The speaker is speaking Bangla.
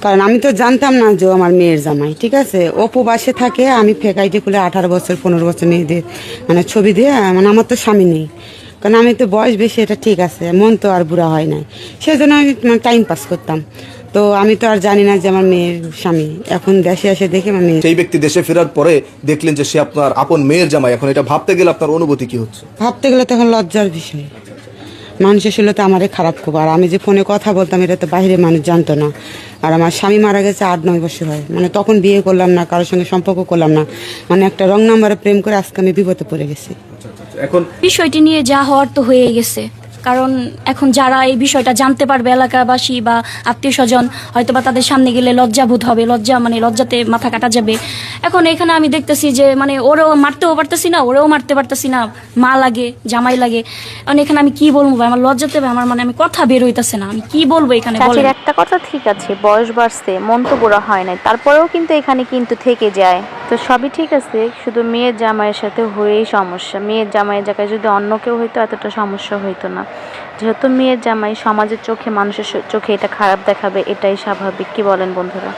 কারণ আমি তো জানতাম না যে ও আমার মেয়ের জামাই, ঠিক আছে। ও প্রবাসে থাকে, আমি ফেক আইডি খুলে 18 বছর 15 বছর নিয়ে দিয়ে মানে ছবি দিয়ে, মানে আমার তো স্বামী নেই, কারণ আমি তো বয়স বেশি, এটা ঠিক আছে, মন তো আর বুড়া হয় নাই, সেই জন্য আমি টাইম পাস করতাম। তো আমি তো আর জানি না যে আমার মেয়ের স্বামী। এখন দেশে এসে দেখে আমার মেয়ে, সেই ব্যক্তি দেশে ফেরার পরে দেখলেন যে সে আপনার আপন মেয়ের জামাই, এখন এটা ভাবতে গেলে আপনার অনুভূতি কি হচ্ছে? ভাবতে গেলে তখন লজ্জার বিষয়। মানুষের ছিল তো আমারে খারাপ খুব, আর আমি যে ফোনে কথা বলতাম এটা তো বাইরে মানুষ জানতো না। আর আমার স্বামী মারা গেছে 8-9 বছর হয়, মানে তখন বিয়ে করলাম না, কারোর সঙ্গে সম্পর্ক করলাম না, মানে একটা রং নাম্বারে প্রেম করে আজকে আমি বিপদে পড়ে গেছি। এখন বিষয়টি নিয়ে যা হওয়ার তো হয়ে গেছে, কারণ এখন যারা এই বিষয়টা জানতে পারবে, এলাকাবাসী বা আত্মীয় স্বজন, হয়তো বা তাদের সামনে গেলে লজ্জাবোধ হবে, লজ্জাতে মাথা কাটা যাবে। এখন এখানে আমি দেখতেছি যে মানে ওরেও মারতেও পারতেছি না, ওরেও মারতে পারতেছি না, মা লাগে, জামাই লাগে। এখন এখানে আমি কি বলবো ভাই, আমার লজ্জাতে ভাই আমার মানে আমি কথা বের হইতাছে না, আমি কি বলবো এখানে বলেন। চাচির একটা কথা ঠিক আছে, বয়স বাড়ছে, মন তো বুড়া হয় নাই, তারপরেও কিন্তু এখানে কিন্তু থেকে যায়। তো সবই ঠিক আছে, শুধু মেয়ের জামাইয়ের সাথে হয়েই সমস্যা। মেয়ের জামাইয়ের জায়গায় যদি অন্য কেউ হইতো এতটা সমস্যা হইতো না। যেহেতু মেয়ের জামাই, সমাজের চোখে, মানুষের চোখে এটা খারাপ দেখাবে, এটাই স্বাভাবিক। কি বলেন বন্ধুরা?